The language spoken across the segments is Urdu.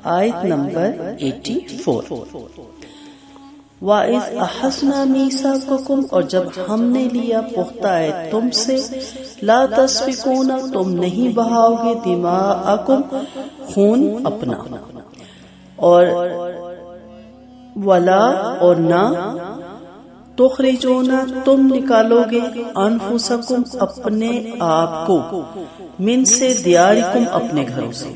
آیت نمبر 84۔ وَإِذْ أَخَذْنَا مِيثَاقَكُمْ، اور جب ہم نے لیا پختہ عہد تم سے، لا تسفکون، تم نہیں بہاؤ گے، دماءکم، خون اپنا، اور ولا، اور نہ، تخرجون، تم نکالو گے، انفسکم، اپنے آپ کو، من سے، دیارکم، اپنے گھروں سے،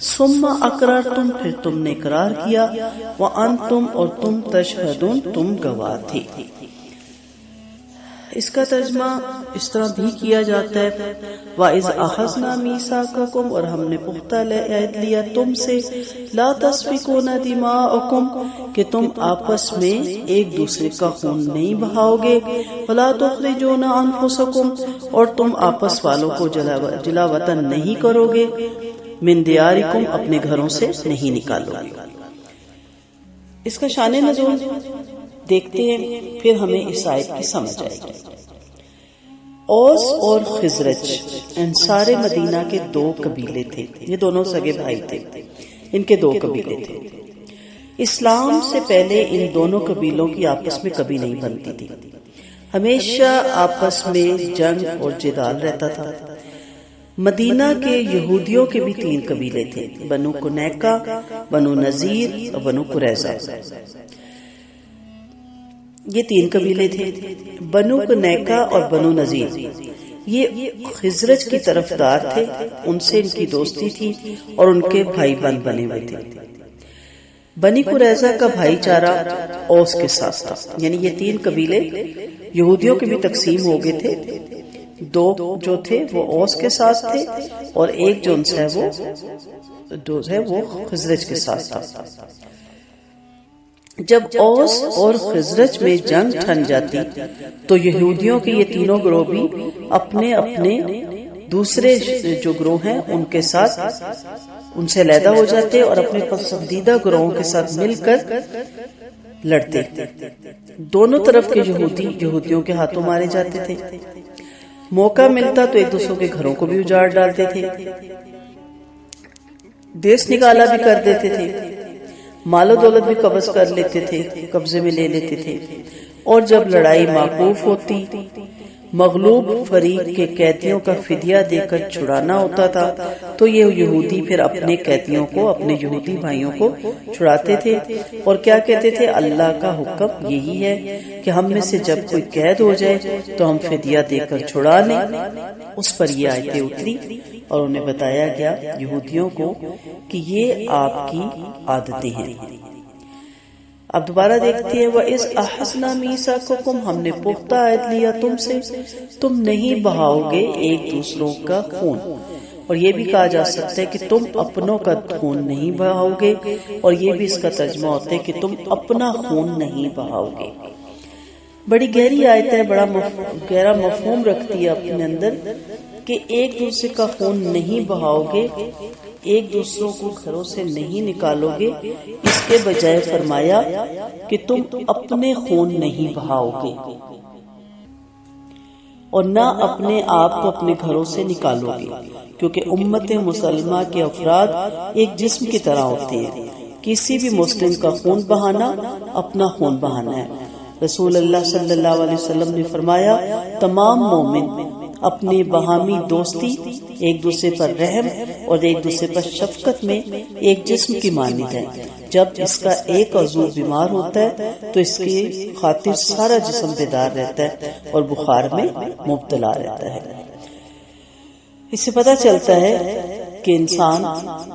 ثم اقررتم، پھر تم نے اقرار کیا، وانتم، اور تم، تشہدون، تم گواہ تھے۔ اس کا ترجمہ اس طرح بھی کیا جاتا ہے، وَإِذْ أَخَذْنَا مِيثَاقَكُمْ، اور ہم نے پختہ عہد لیا تم سے، لا تسفکون دماءکم، کہ تم آپس میں ایک دوسرے کا خون نہیں بہاؤ گے، ولا تخرجون انفسکم، اور تم آپس والوں کو جلا وطن نہیں کرو گے، من دیارکم، اپنے گھروں سے نہیں نکالو گے۔ اس کا شان نزول دیکھتے ہیں، پھر ہمیں اس آیت کی سمجھ آئے گی۔ اوس اور خزرج انصار مدینہ کے دو قبیلے تھے، یہ دونوں سگے بھائی تھے، ان کے دو قبیلے تھے۔ اسلام سے پہلے ان دونوں قبیلوں کی آپس میں کبھی نہیں بنتی تھی، ہمیشہ آپس میں جنگ اور جدال رہتا تھا۔ مدینہ کے یہودیوں کے بھی 3 قبیلے تھے، بنو قنیقہ، بنو نذیر اور بنو قریظہ۔ یہ 3 قبیلے تھے۔ بنو قنیقہ اور بنو نذیر یہ خزرج کی طرفدار تھے، ان سے ان کی دوستی تھی اور ان کے بھائی بند بنے ہوئے تھے۔ بنی قریظہ کا بھائی چارہ اوس کے ساتھ تھا، یعنی یہ 3 قبیلے یہودیوں کے بھی تقسیم ہو گئے تھے، 2 جو تھے وہ اوس کے ساتھ تھے اور ایک جو ان سے وہ خزرج کے ساتھ تھا۔ جب اوس اور خزرج میں جنگ ٹھن جاتی تو یہودیوں کے یہ تینوں گروہ بھی اپنے اپنے دوسرے جو گروہ ہیں ان کے ساتھ ان سے علیحدہ ہو جاتے اور اپنے پسندیدہ گروہوں کے ساتھ مل کر لڑتے۔ دونوں طرف کے یہودیوں کے ہاتھوں مارے جاتے تھے۔ موقع ملتا تو ایک دوسرے کے گھروں کو بھی اجاڑ ڈالتے تھے، دیس نکالا بھی کر دیتے تھے، مال و دولت بھی قبض کر لیتے تھے، قبضے میں لے لیتے تھے، اور جب لڑائی موقوف ہوتی، مغلوب فریق کے قیدیوں کا فدیہ دے کر چھڑانا ہوتا تھا تو یہ یہودی پھر اپنے قیدیوں کو، اپنے یہودی بھائیوں کو چھڑاتے تھے اور کیا کہتے تھے، اللہ کا حکم یہی ہے کہ ہم میں سے جب کوئی قید ہو جائے تو ہم فدیہ دے کر چھڑا لیں۔ اس پر یہ آیتیں اتری اور انہیں بتایا گیا یہودیوں کو کہ یہ آپ کی عادتیں ہیں۔ اب دوبارہ دیکھتے ہیں، وَإِذْ أَخَذْنَا مِيثَاقَكُمْ، ہم نے پختہ عہد لیا تم سے، تم نہیں بہاؤ گے ایک دوسروں کا خون، اور یہ بھی کہا جا سکتا ہے کہ تم اپنوں کا خون نہیں بہاؤ گے، اور یہ بھی اس کا ترجمہ ہوتا ہے کہ تم اپنا خون نہیں بہاؤ گے۔ بڑی گہری آیت ہے، بڑا گہرا مفہوم رکھتی ہے اپنے اندر کہ ایک دوسرے کا خون نہیں بہاؤ گے، ایک دوسروں کو گھروں سے نہیں نکالو گے، اس کے بجائے فرمایا کہ تم اپنے خون نہیں بہاؤ گے اور نہ اپنے آپ کو اپنے گھروں سے نکالو گے، کیونکہ امت مسلمہ کے افراد ایک جسم کی طرح ہوتے ہیں، کسی بھی مسلم کا خون بہانا اپنا خون بہانا ہے۔ رسول اللہ صلی اللہ علیہ وسلم نے فرمایا، تمام مومن اپنی باہمی دوستی، ایک دوسرے پر رحم اور ایک دوسرے پر شفقت میں ایک جسم کی مانند ہے۔ جب اس کا ایک عضو بیمار ہوتا ہے تو اس کی خاطر سارا جسم بیدار رہتا ہے اور بخار میں مبتلا رہتا ہے۔ اس سے پتہ چلتا ہے کہ انسان،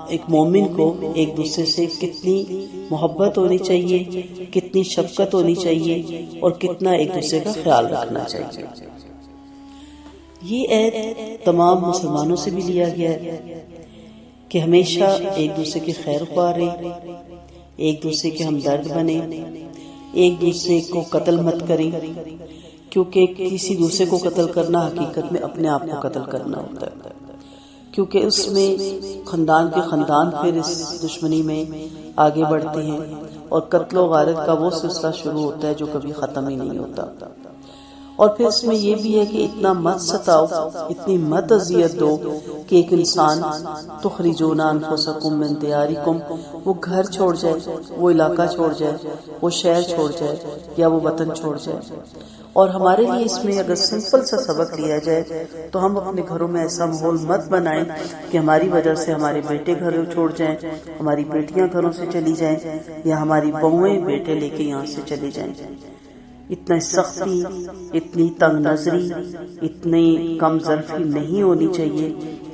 ایک مومن کو ایک دوسرے سے کتنی محبت ہونی چاہیے، کتنی شفقت ہونی چاہیے اور کتنا ایک دوسرے کا خیال رکھنا چاہیے۔ یہ عہد تمام مسلمانوں سے بھی لیا گیا ہے کہ ہمیشہ ایک دوسرے کی خیر خواہ رہیں، ایک دوسرے کے ہمدرد بنیں، ایک دوسرے کو قتل مت کریں، کیونکہ کسی دوسرے کو قتل کرنا حقیقت میں اپنے آپ کو قتل کرنا ہوتا ہے، کیونکہ اس میں خاندان کے خاندان پھر اس دشمنی میں آگے بڑھتے ہیں اور قتل و غارت کا وہ سلسلہ شروع ہوتا ہے جو کبھی ختم ہی نہیں ہوتا۔ اور پھر اس میں یہ بھی ہے کہ اتنا مت ستاؤ، اتنی مت اذیت دو کہ ایک انسان تخرجون انفسکم من دیارکم، وہ گھر چھوڑ جائے، وہ علاقہ چھوڑ جائے، وہ شہر چھوڑ جائے یا وہ وطن چھوڑ جائے۔ اور ہمارے لیے اس میں اگر سمپل سا سبق لیا جائے تو ہم اپنے گھروں میں ایسا ماحول مت بنائیں کہ ہماری وجہ سے ہمارے بیٹے گھروں چھوڑ جائیں، ہماری بیٹیاں گھروں سے چلی جائیں، یا ہماری بہویں بیٹے لے کے یہاں سے چلی جائیں۔ اتنا سختی، اتنی تنگ نظری، اتنی کم ظرفی نہیں ہونی چاہیے۔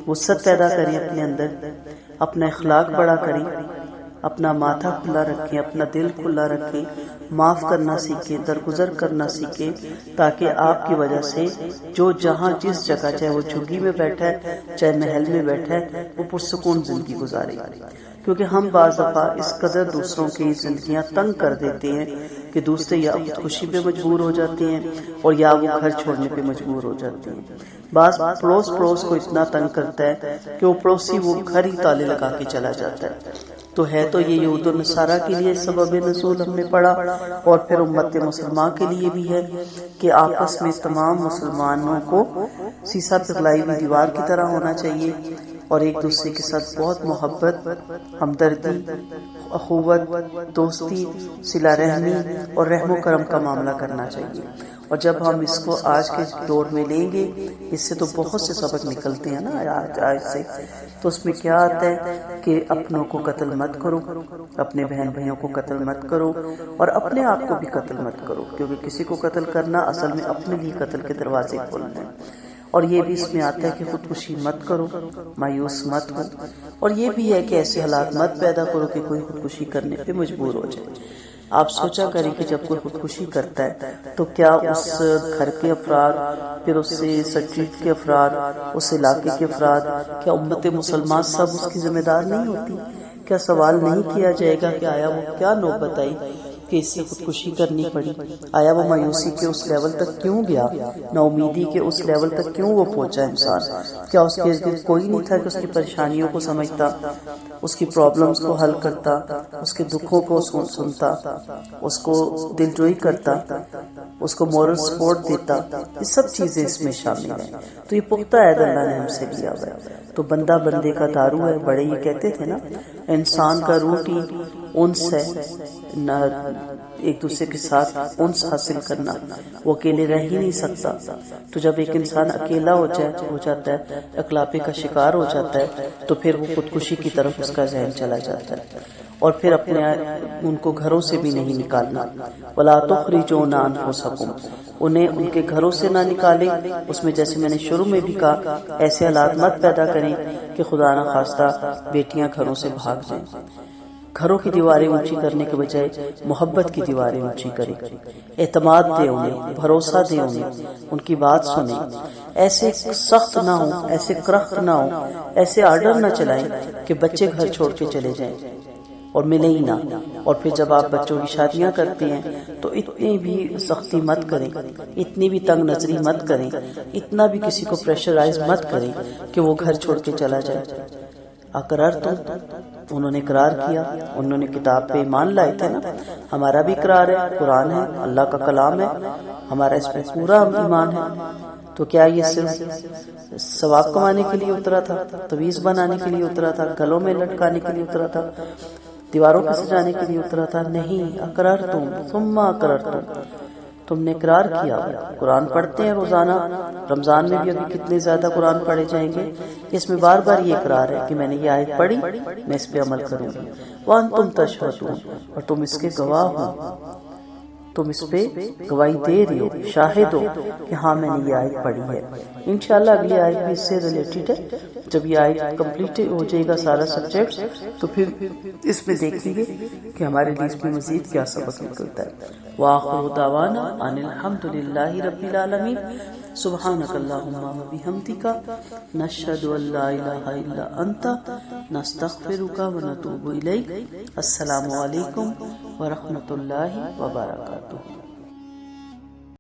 وسعت پیدا کریں اپنے اندر، اپنا اخلاق بڑا کریں، اپنا ماتھا کھلا رکھیں، اپنا دل کھلا رکھیں، معاف کرنا سیکھیں، درگزر کرنا سیکھیں، تاکہ آپ کی وجہ سے جو جہاں جس جگہ، چاہے وہ جھگی میں بیٹھا ہے چاہے محل میں بیٹھا ہے، وہ پرسکون زندگی گزارے۔ کیونکہ ہم بعض دفعہ اس قدر دوسروں کی زندگیاں تنگ کر دیتے ہیں کہ دوسرے یا خودکشی پہ مجبور ہو جاتے ہیں اور یا وہ گھر چھوڑنے پہ مجبور ہو جاتے ہیں۔ بعض پڑوس کو اتنا تنگ کرتا ہے کہ وہ پڑوسی وہ گھر ہی تالے لگا کے چلا جاتا ہے۔ تو ہے تو یہ یہود و نصارہ کے لیے سبب نزول ہم نے پڑھا، اور پھر امت مسلمہ کے لیے بھی ہے کہ آپس میں تمام مسلمانوں کو سیسا پگھلائی ہوئی دیوار کی طرح ہونا چاہیے، اور ایک دوسرے کے ساتھ بہت محبت، ہمدردی، اخوت، دوستی، صلہ رحمی اور رحم و کرم کا معاملہ کرنا چاہیے۔ اور جب ہم اس کو آج کے دور میں لیں گے، اس سے تو بہت سے سبق نکلتے ہیں نا آج سے، تو اس میں کیا آتا ہے کہ اپنوں کو قتل مت کرو، اپنے بہن بھائیوں کو قتل مت کرو، اور اپنے آپ کو بھی قتل مت کرو، کیونکہ کسی کو قتل کرنا اصل میں اپنے لیے قتل کے دروازے کھولنا ہے۔ اور یہ بھی اس میں آتا ہے کہ خودکشی مت کرو، مایوس مت ہو، اور یہ بھی ہے کہ ایسے حالات مت پیدا کرو کہ کوئی خودکشی کرنے پہ مجبور ہو جائے۔ آپ سوچا کریں کہ جب کوئی خودکشی کرتا ہے تو کیا اس گھر کے افراد، پھر اس سے سٹریٹ کے افراد، اس علاقے کے افراد، کیا امت مسلمان سب اس کی ذمہ دار نہیں ہوتی؟ کیا سوال نہیں کیا جائے گا کہ آیا وہ کیا نوبت آئی کہ اس سے خودکشی کرنی پڑی؟ آیا وہ مایوسی کے اس لیول تک کیوں گیا؟ نا امیدی کے اس لیول تک کیوں وہ پہنچا انسان؟ کیا اس کے ارد کوئی نہیں تھا کہ اس کی پریشانیوں کو سمجھتا، اس کی پرابلمز کو حل کرتا، اس کے دکھوں کو سنتا، اس کو دلجوئی کرتا، اس کو مورل سپورٹ دیتا؟ یہ سب چیزیں اس میں شامل ہیں۔ تو یہ پختہ عہد اللہ نے ہم سے لیا ہوا ہے۔ تو بندہ بندے کا دارو ہے، بڑے یہ کہتے تھے نا، انسان کا روٹ ہی انس ہے، ایک دوسرے کے ساتھ انس حاصل کرنا، وہ اکیلے رہ ہی نہیں سکتا۔ تو جب ایک انسان اکیلا ہو جاتا ہے، اکلاپے کا شکار ہو جاتا ہے، تو پھر وہ خودکشی کی طرف اس کا ذہن چلا جاتا ہے، اور پھر اپنے ان کو گھروں سے بھی نہیں نکالنا۔ وَلَا تُخْرِجُونَ أَنفُسَكُمْ، انہیں ان کے گھروں سے نہ نکالیں۔ اس میں جیسے میں نے شروع میں بھی کہا، ایسے حالات مت پیدا کریں کہ خدا نہ خواستہ بیٹیاں گھروں سے بھاگ جائیں۔ گھروں کی دیواریں اونچی کرنے کے بجائے محبت کی دیواریں اونچی کریں، اعتماد دیں انہیں، بھروسہ دیں انہیں، ان کی بات سنیں، ایسے سخت نہ ہوں، ایسے کرخت نہ ہوں، ایسے آرڈر نہ چلائیں کہ بچے گھر چھوڑ کے چلے جائیں اور ملے ہی نہ۔ اور پھر جب آپ بچوں کی شادیاں کرتے ہیں تو اتنی بھی سختی مت کریں، اتنی بھی تنگ نظری مت کریں، اتنا بھی کسی کو پریشرائز مت کریں کہ وہ گھر چھوڑ کے چلا جائے۔ اقررتم، انہوں نے اقرار کیا، انہوں نے کتاب پہ ایمان لائے تھے نا، ہمارا بھی اقرار ہے، قرآن ہے، اللہ کا کلام ہے، ہمارا اس پہ پورا ایمان ہے۔ تو کیا یہ صرف ثواب کمانے کے لیے اترا تھا، تویز بنانے کے لیے اترا تھا، گلوں میں لٹکانے کے لیے اترا تھا، دیواروں پہ سجانے کے لیے اترا تھا؟ نہیں، اقررتم ثم اقررتم، تم نے اقرار کیا۔ قرآن پڑھتے ہیں روزانہ، رمضان میں بھی ابھی کتنے زیادہ قرآن پڑھے جائیں گے، اس میں بار بار یہ اقرار ہے کہ میں نے یہ آیت پڑھی، میں اس پہ عمل کروں گی۔ وَأَنْتُمْ تَشْهَدُونَ، اور تم اس کے گواہ ہو، تم اس پہ گواہی دے رہے ہو، شاہد ہو کہ ہاں میں نے یہ آیت پڑھی ہے۔ انشاءاللہ اگلی آیت بھی اس سے ریلیٹڈ ہے۔ جب یہ آیت کمپلیٹ ہو جائے گا سارا سبجیکٹ، تو پھر اس میں دیکھیں گے کہ ہمارے لیے اس میں مزید کیا سبق نکلتا ہے۔ وآخر دعوانا ان الحمد للہ رب العالمین، سبحانک اللہم و بحمدک، نشہد ان لا الہ الا انت، نستغفرک و نتوب الیک۔ السلام علیکم ورحمۃ اللہ وبرکاتہ۔